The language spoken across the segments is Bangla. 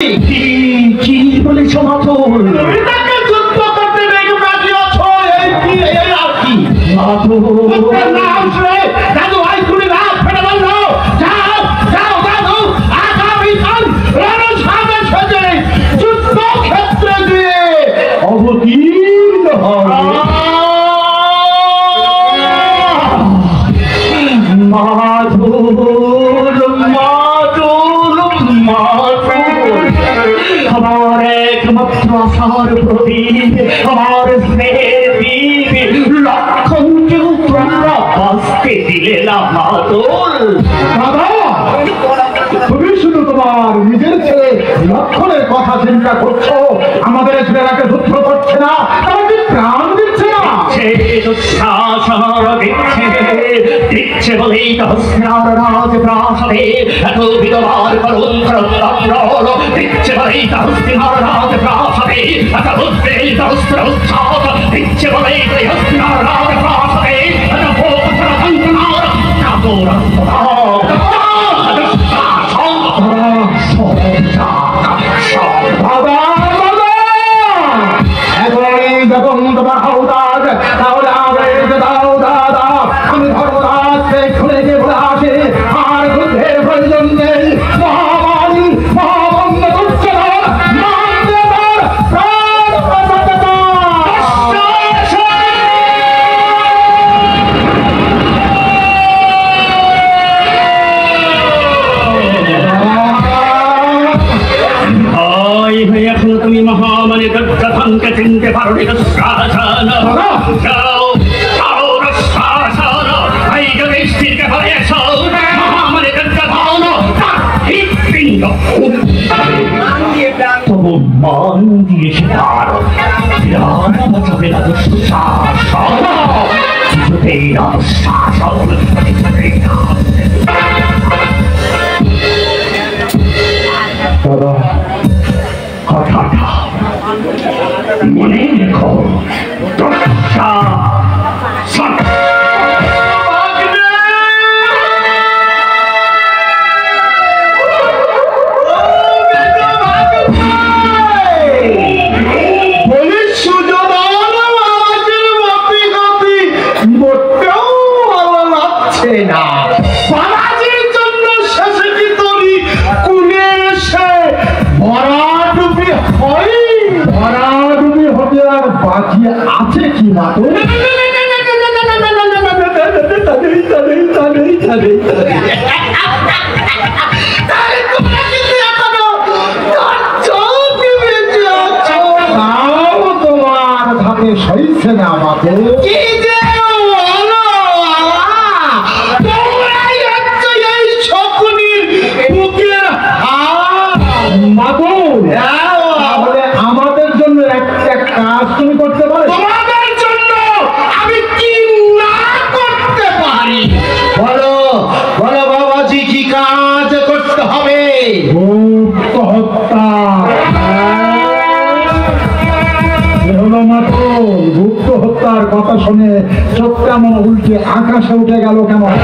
কি বলেছ মাতুল? তাকে যুদ্ধ করতে রাজি আছো? এই আর কি নাম শুনে দাদু ভাই তুমি রাত ফেলে বলল যাও যাও দাদু আগামীকাল রণসামনে সেজে যুদ্ধ ক্ষেত্রে দিয়ে অবতীর্ণ হবে। আমার একমাত্র আশার প্রদীপ, আমার স্নেহের দ্বীপ লক্ষণকেও তোমরা বাঁচতে দিলে না মাতুল। দাদা তুমি শুধু তোমার নিজের ছেলে লক্ষণের কথা চিন্তা করছো, আমাদের ছেলেরাকে যুদ্ধ করছে না, তারা প্রাণ দিচ্ছে না। দিচ্ছে বলেই তো হস্তিনার রাজপ্রাসাদে এত বিধবার করুণ করুণ দিচ্ছে বলেই তো হস্তিনার রাজপ্রাসাদে এত উদ্বেলিত উৎসাহ দিচ্ছে বলেই তো হস্তিনার রাজপ্রাসাদে এত ভোগ যন্ত্রণার কাতর যখন তোমার হৌদাজ তাহলে আবেগ দাও দাদা, আমি ধর্মরাজকে খুলে দিয়ে বলে আসে আর যুদ্ধের প্রয়োজন নেই। মহামারী মহাবন্ধ করছে তুমি মহামারী দুর্যোধনকে চিনতে পারো নি? তবু মন দিয়েছে তার বাঁচাবে না কিছুতেই না দাদা। কথাটা মনে রেখো। আছে কি মাতুল? তোমার ধাতে সইছে না মাতুল। আমাদের জন্য একটা কাজ তুমি করতে পারো? তোমাদের জন্য আমি কি না করতে পারি? বলো বলো বাবাজি, কি কাজ করতে হবে? গুপ্ত হত্যা। হলো মাতুল, গুপ্ত হত্যার কথা শুনে চোখটা এমন উল্টে আকাশে উঠে গেল কেমন?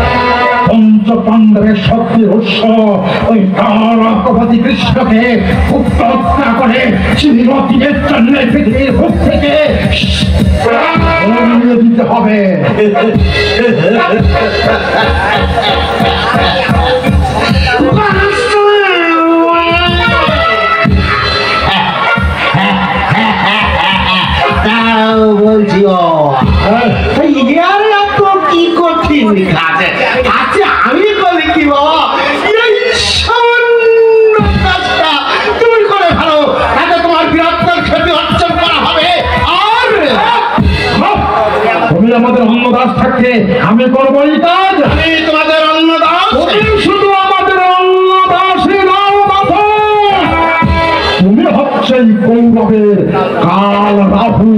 পঞ্চপাণ্ডবের শক্তির উৎস ওই তারকপতি কৃষ্ণকে গুপ্ত হত্যা করে শ্রীমতীদের জন্য পৃথিবীর বুক থেকে সরিয়ে দিতে হবে। বলছি কি কঠিন কাজ আছে, আমি বলি কি কাজটা তুমি করে ভালো, তাতে তোমার বৃহত্তর ক্ষতি অর্জন করা হবে। আর তুমি আমাদের অন্নদাস থাকতে আমি করবো এই কাজ। আমি তোমাদের অন্নদাস, শুধু আমাদের অন্নদাসই নাও মাথা, তুমি হচ্ছে কৌরবের কাল রাহু।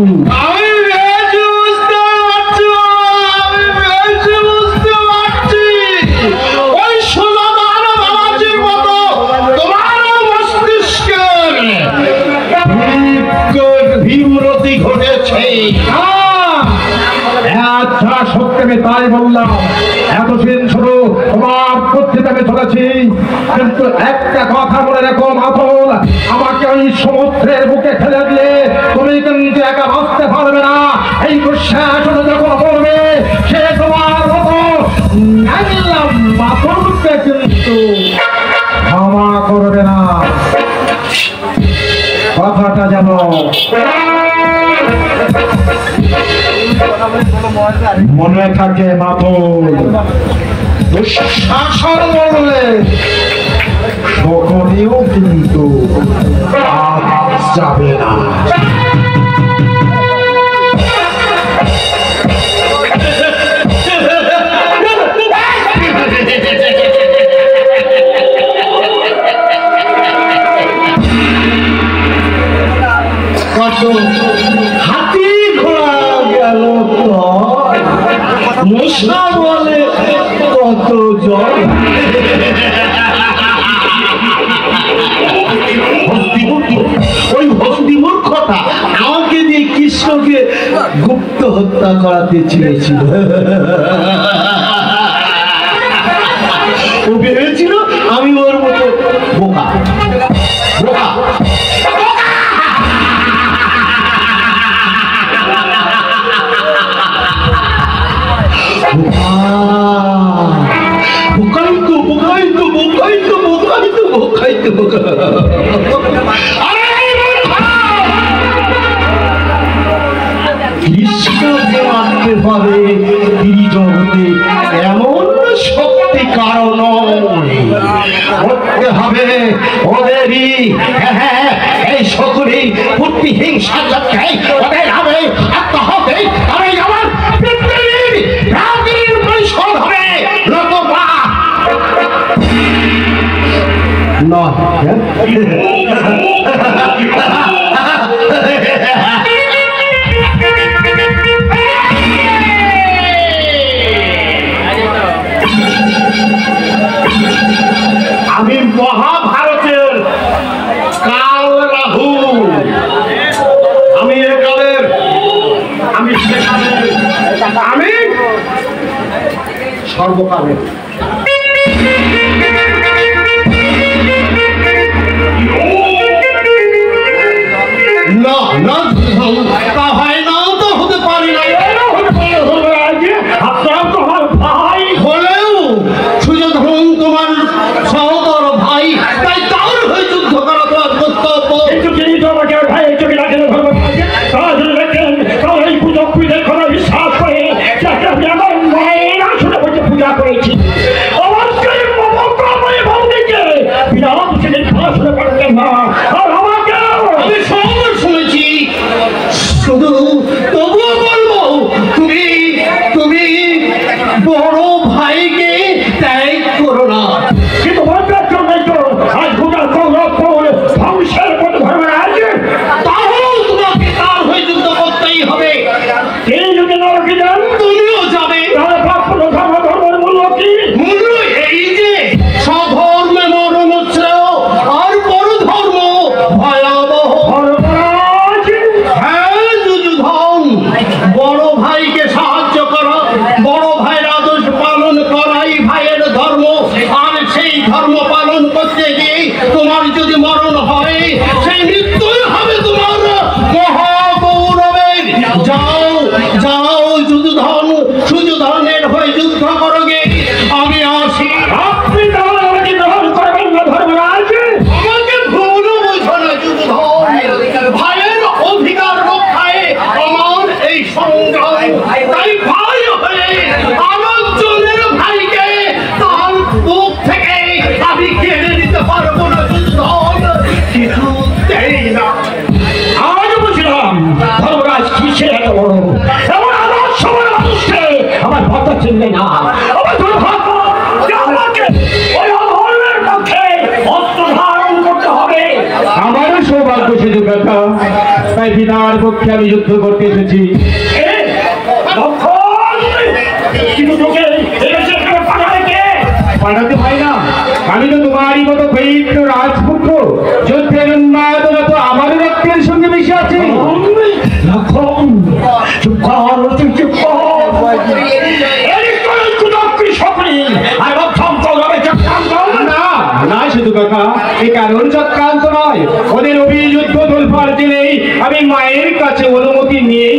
তাই বললাম এতদিন শুধু তোমার পদ্ধতি আমি চলে করেছি, কিন্তু একটা কথা বলে রেখো মাতল, আমাকে ওই সমুদ্রের বুকে ফেলে দিয়ে তুমি কিন্তু একা বাঁচতে পারবে না। এই বিশ্বাস যখন করবে সে তোমার মতো মাতলকে কিন্তু ক্ষমা করবে না। কথাটা যেন মনে থাকে মাতল। দুঃশাসন বললে সকলেও কিন্তু আজ যাবে না। হাতি ঘোড়া গেল মশা বলে কত জল। ওই হস্তিমূর কথা আমাকে দিয়ে কৃষ্ণকে গুপ্ত হত্যা করাতে চেয়েছিল। ও ভেবেছিল আমি ওর মতো বোকা বোকা। কৃষ্ণকে মানতে পারে তিনি জগতে এমন শক্তি কারণ করতে হবে ওদেরই। এই সকলেই প্রতি হিংসা যাচ্ছে ওদের হবে আত্মহত্যা আমি আমার পৃথিবীর পরিশোধ হবে নতুবা আমি মহাভারতের কাল রাহু, আমি একালের, আমি সেকালের, আমি সর্বকালের। না না তা হয় না, তো হতে পারি না। আপনার তোমার ভাই হলেও সুযোধন তোমার সহোদর ভাই, তাই তার হয়ে যুদ্ধ করা তোমার কর্তব্য। বিশ্বাস করে পূজা করেছি শুধু তবুও বলবো তুমি তুমি বড় ভাইকে ত্যাগ করো না। কিন্তু তাহলেও তোমাকে তার হয়ে যুদ্ধ করতেই হবে। তুমিও যাবে। মূল্য এই যে স্বধর্মে মরণ শ্রেয় আর পরধর্ম ভয়াবহ। বড় ভাইকে সাহায্য করা, বড় ভাইয়ের আদর্শ পালন করাই ভাইয়ের ধর্ম। আর সেই ধর্ম পালন করতে গিয়ে তোমার যদি মরণ হয় সেই মৃত্যুই হবে তোমার মহাগৌরবের। যাও যাও যুদ্ধধন সুযোধনের হয়ে যুদ্ধ করোগে, আমি আসি। আপনি তাহলে আমাকে গ্রহণ করবেন না ধর্মরাজ? আমাকে ভুল বুঝো না যুদ্ধধন, ভাইয়ের অধিকার রক্ষায় আমার এই সংগ্রাম। তাই ভাই হয়ে আরেকজনের ভাইকে তার বুক থেকে আমি কেড়ে নিতে পারবো না যুদ্ধধন, কিছুতেই না। আজ বুঝলাম ধর্মরাজ কিসের এত বড়, এমন আদর্শ মানুষকে আমার কথা চিনবে না। আমার দুর্ভাগ্য যে আমাকে ওই অধর্মের পক্ষে অস্ত্র ধারণ করতে হবে। আমারও সৌভাগ্য সুযোগ কথা, তাই বিনার পক্ষে আমি যুদ্ধ করতে এসেছি। কিন্তু তোকে পাঠাতে হয় না, আমি তো তোমারই মতো পবিত্র রাজপুত্র, যুদ্ধের উন্মাদনা তো আমার রক্তের সঙ্গে মিশে আছে। ওদের অভিযুদ্ধ তোলফার জেনে আমি মায়ের কাছে অনুমতি নিয়েই